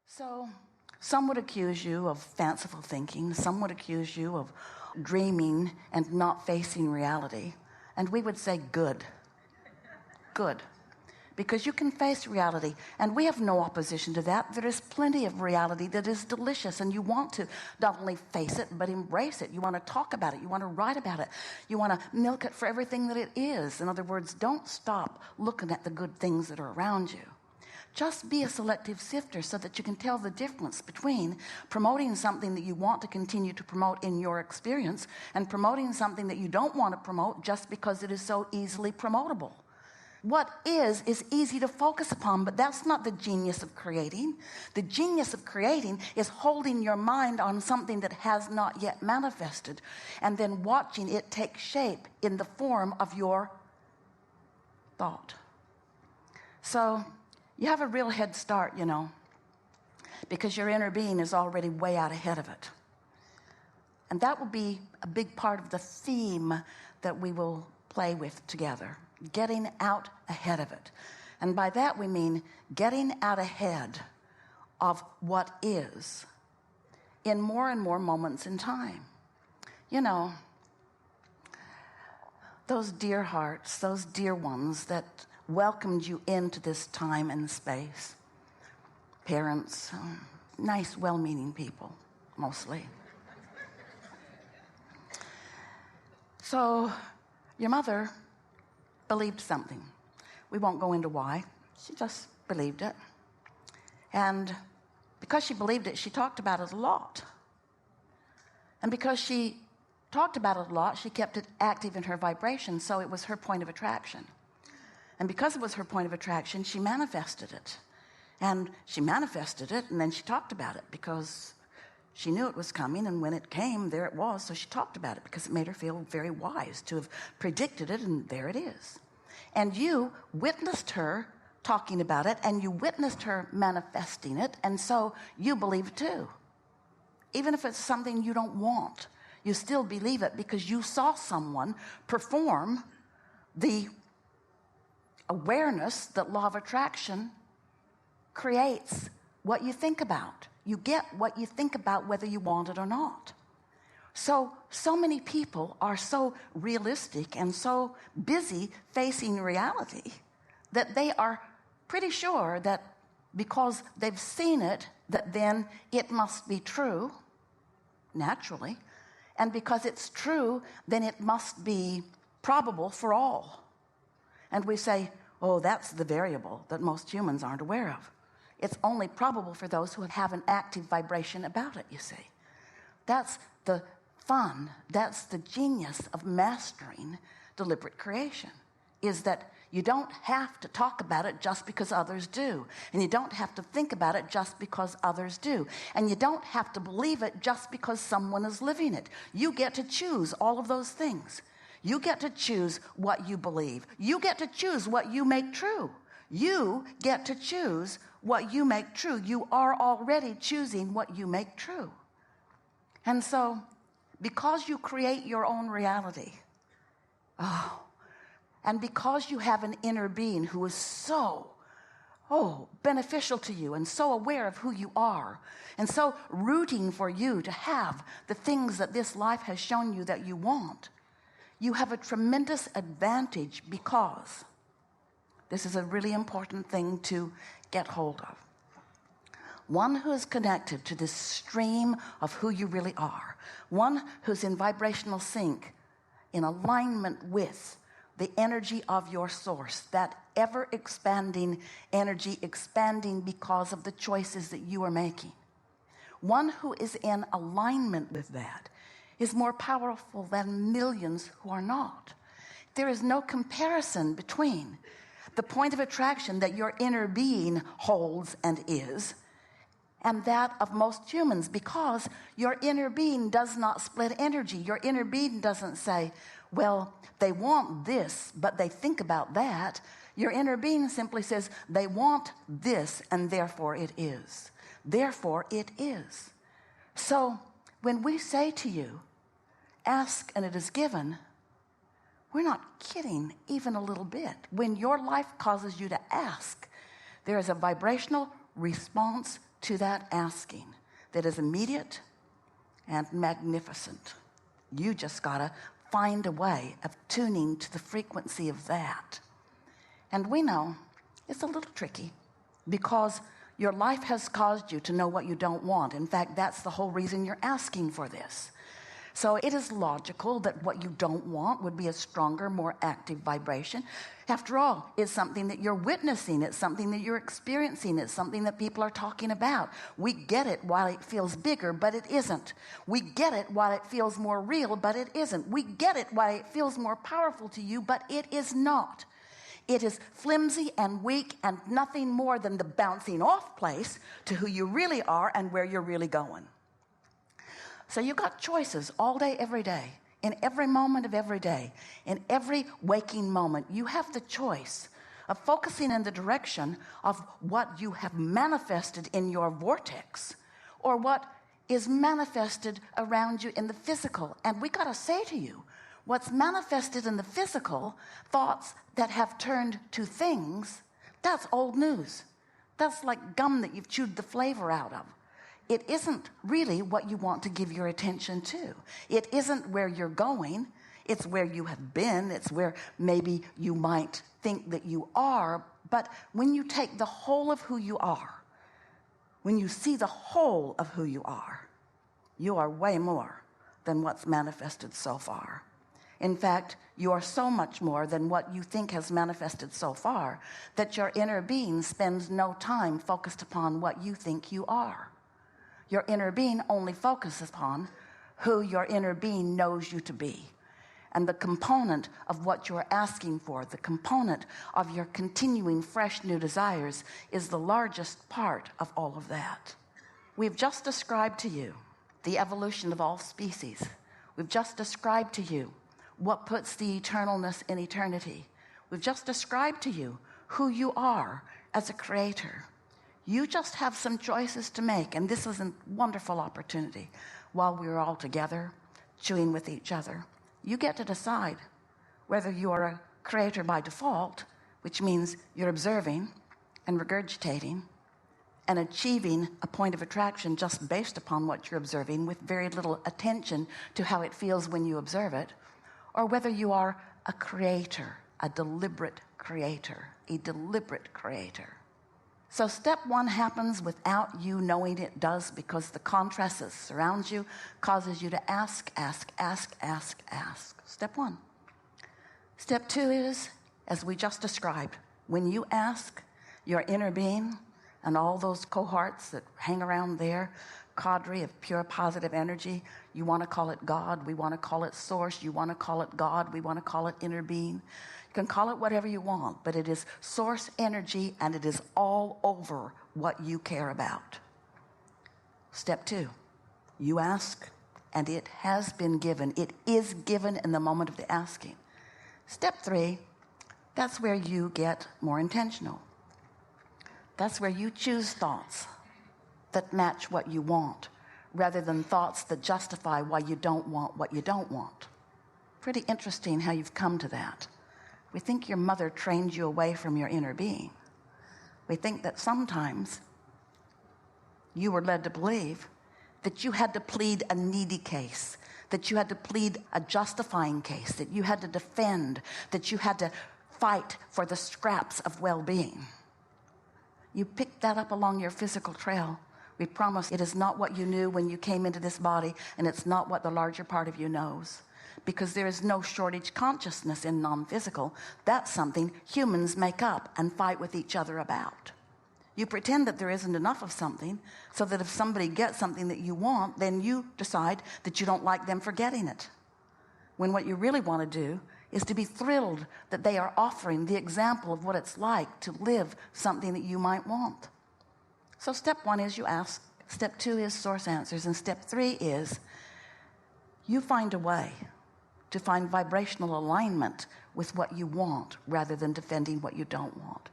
So some would accuse you of fanciful thinking. Some would accuse you of dreaming and not facing reality. And we would say, good. Good. Because you can face reality. And we have no opposition to that. There is plenty of reality that is delicious. And you want to not only face it, but embrace it. You want to talk about it. You want to write about it. You want to milk it for everything that it is. In other words, don't stop looking at the good things that are around you. Just be a selective sifter so that you can tell the difference between promoting something that you want to continue to promote in your experience and promoting something that you don't want to promote just because it is so easily promotable. What is easy to focus upon, but that's not the genius of creating. The genius of creating is holding your mind on something that has not yet manifested and then watching it take shape in the form of your thought. So you have a real head start, because your inner being is already way out ahead of it. And that will be a big part of the theme that we will play with together, getting out ahead of it. And by that we mean getting out ahead of what is in more and more moments in time. Those dear hearts, those dear ones that welcomed you into this time and space. Parents, nice, well-meaning people, mostly. So your mother believed something. We won't go into why. She just believed it. And because she believed it, she talked about it a lot. And because she talked about it a lot, she kept it active in her vibration, so it was her point of attraction. And because it was her point of attraction, she manifested it. And she manifested it, and then she talked about it because she knew it was coming, and when it came, there it was. So she talked about it because it made her feel very wise to have predicted it, and there it is. And you witnessed her talking about it, and you witnessed her manifesting it, and so you believe it too. Even if it's something you don't want, you still believe it because you saw someone perform the awareness that law of attraction creates what you think about. You get what you think about whether you want it or not. So many people are so realistic and so busy facing reality that they are pretty sure that because they've seen it, that then it must be true, naturally. And because it's true, then it must be probable for all. And we say, oh, that's the variable that most humans aren't aware of. It's only probable for those who have an active vibration about it, you see. That's the fun, that's the genius of mastering deliberate creation, is that you don't have to talk about it just because others do. And you don't have to think about it just because others do. And you don't have to believe it just because someone is living it. You get to choose all of those things. You get to choose what you believe. You get to choose what you make true. You get to choose what you make true. You are already choosing what you make true. And so, because you create your own reality, and because you have an inner being who is so beneficial to you and so aware of who you are and so rooting for you to have the things that this life has shown you that you want, you have a tremendous advantage because this is a really important thing to get hold of. One who is connected to this stream of who you really are, one who's in vibrational sync, in alignment with the energy of your source, that ever-expanding energy, expanding because of the choices that you are making. One who is in alignment with that is more powerful than millions who are not. There is no comparison between the point of attraction that your inner being holds and is, and that of most humans, because your inner being does not split energy. Your inner being doesn't say, well, they want this, but they think about that. Your inner being simply says, they want this, and therefore it is. Therefore it is. So when we say to you, ask and it is given, we're not kidding even a little bit. When your life causes you to ask, there is a vibrational response to that asking that is immediate and magnificent. You just got to find a way of tuning to the frequency of that. And we know it's a little tricky because your life has caused you to know what you don't want. In fact, that's the whole reason you're asking for this. So it is logical that what you don't want would be a stronger, more active vibration. After all, it's something that you're witnessing. It's something that you're experiencing. It's something that people are talking about. We get it while it feels bigger, but it isn't. We get it while it feels more real, but it isn't. We get it while it feels more powerful to you, but it is not. It is flimsy and weak and nothing more than the bouncing off place to who you really are and where you're really going. So you've got choices all day, every day, in every moment of every day, in every waking moment. You have the choice of focusing in the direction of what you have manifested in your vortex or what is manifested around you in the physical. And we got to say to you, what's manifested in the physical, thoughts that have turned to things, that's old news. That's like gum that you've chewed the flavor out of. It isn't really what you want to give your attention to. It isn't where you're going. It's where you have been. It's where maybe you might think that you are. But when you take the whole of who you are, when you see the whole of who you are way more than what's manifested so far. In fact, you are so much more than what you think has manifested so far that your inner being spends no time focused upon what you think you are. Your inner being only focuses upon who your inner being knows you to be. And the component of what you're asking for, the component of your continuing fresh new desires is the largest part of all of that. We've just described to you the evolution of all species. We've just described to you what puts the eternalness in eternity. We've just described to you who you are as a creator. You just have some choices to make, and this is a wonderful opportunity. While we're all together, chewing with each other, you get to decide whether you are a creator by default, which means you're observing and regurgitating and achieving a point of attraction just based upon what you're observing with very little attention to how it feels when you observe it, or whether you are a creator, a deliberate creator, a deliberate creator. So step one happens without you knowing it does because the contrast that surrounds you causes you to ask. Step one. Step two is, as we just described, when you ask, your inner being and all those cohorts that hang around there, cadre of pure positive energy, you want to call it God, we want to call it source, you want to call it God, we want to call it inner being. You can call it whatever you want, but it is source energy and it is all over what you care about. Step two, you ask and it has been given. It is given in the moment of the asking. Step three, that's where you get more intentional. That's where you choose thoughts that match what you want rather than thoughts that justify why you don't want what you don't want. Pretty interesting how you've come to that. We think your mother trained you away from your inner being. We think that sometimes you were led to believe that you had to plead a needy case, that you had to plead a justifying case, that you had to defend, that you had to fight for the scraps of well-being. You picked that up along your physical trail. We promise it is not what you knew when you came into this body, and it's not what the larger part of you knows. Because there is no shortage consciousness in non-physical. That's something humans make up and fight with each other about. You pretend that there isn't enough of something, so that if somebody gets something that you want, then you decide that you don't like them for getting it. When what you really want to do is to be thrilled that they are offering the example of what it's like to live something that you might want. So step one is you ask. Step two is source answers. And step three is you find a way to find vibrational alignment with what you want rather than defending what you don't want.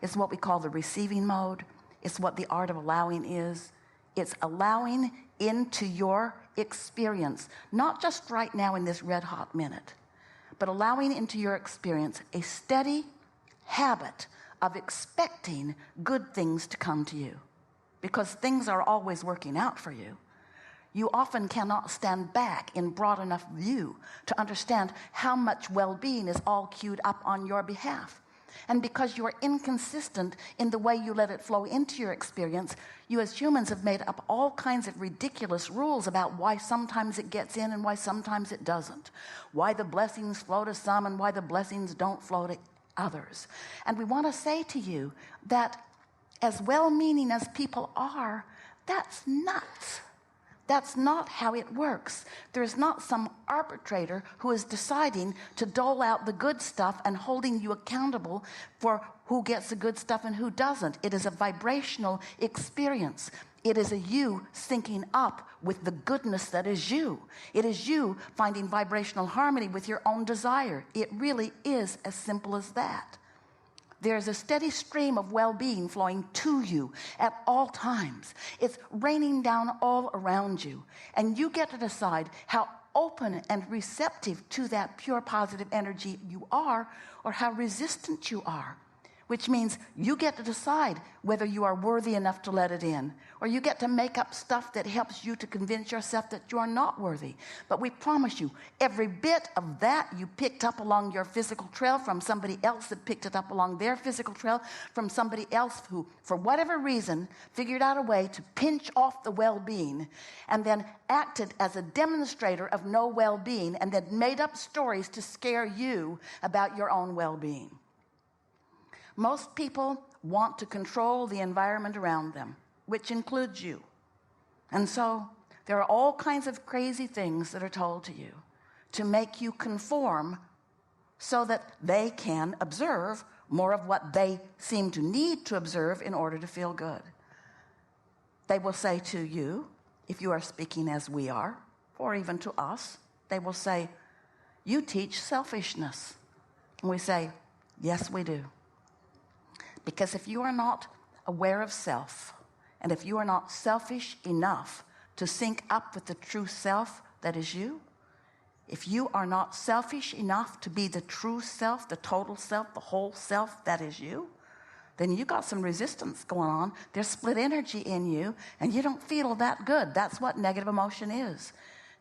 It's what we call the receiving mode. It's what the art of allowing is. It's allowing into your experience, not just right now in this red hot minute, but allowing into your experience a steady habit of expecting good things to come to you. because things are always working out for you, you often cannot stand back in broad enough view to understand how much well-being is all queued up on your behalf. And because you are inconsistent in the way you let it flow into your experience, you as humans have made up all kinds of ridiculous rules about why sometimes it gets in and why sometimes it doesn't. Why the blessings flow to some and why the blessings don't flow to others. And we want to say to you that as well-meaning as people are, that's nuts. That's not how it works. There is not some arbitrator who is deciding to dole out the good stuff and holding you accountable for who gets the good stuff and who doesn't. It is a vibrational experience. It is a you syncing up with the goodness that is you. It is you finding vibrational harmony with your own desire. It really is as simple as that. There's a steady stream of well-being flowing to you at all times. It's raining down all around you. And you get to decide how open and receptive to that pure positive energy you are, or how resistant you are. Which means you get to decide whether you are worthy enough to let it in, or you get to make up stuff that helps you to convince yourself that you are not worthy. But we promise you, every bit of that you picked up along your physical trail from somebody else that picked it up along their physical trail from somebody else who, for whatever reason, figured out a way to pinch off the well-being and then acted as a demonstrator of no well-being and then made up stories to scare you about your own well-being. Most people want to control the environment around them, which includes you. And so there are all kinds of crazy things that are told to you to make you conform so that they can observe more of what they seem to need to observe in order to feel good. They will say to you, if you are speaking as we are, or even to us, they will say, "You teach selfishness." And we say, "Yes, we do." Because if you are not aware of self, and if you are not selfish enough to sync up with the true self that is you, if you are not selfish enough to be the true self, the total self, the whole self that is you, then you got some resistance going on. There's split energy in you, and you don't feel that good. That's what negative emotion is.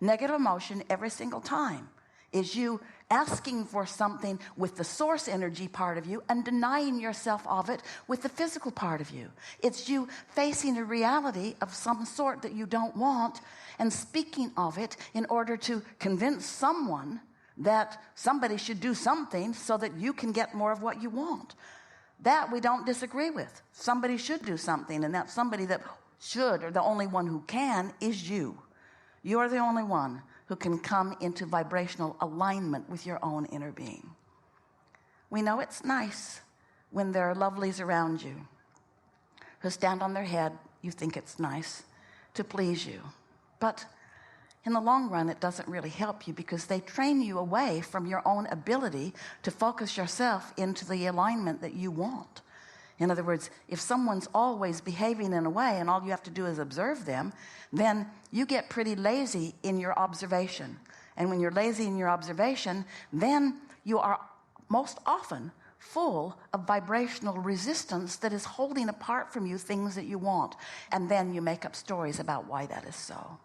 Negative emotion every single time is you asking for something with the source energy part of you and denying yourself of it with the physical part of you. It's you facing a reality of some sort that you don't want and speaking of it in order to convince someone that somebody should do something so that you can get more of what you want. That we don't disagree with. Somebody should do something, and that somebody that should, or the only one who can, is you. You're the only one who can come into vibrational alignment with your own inner being. We know it's nice when there are lovelies around you who stand on their head. You think it's nice to please you. But in the long run, it doesn't really help you because they train you away from your own ability to focus yourself into the alignment that you want. In other words, if someone's always behaving in a way and all you have to do is observe them, then you get pretty lazy in your observation. And when you're lazy in your observation, then you are most often full of vibrational resistance that is holding apart from you things that you want. And then you make up stories about why that is so.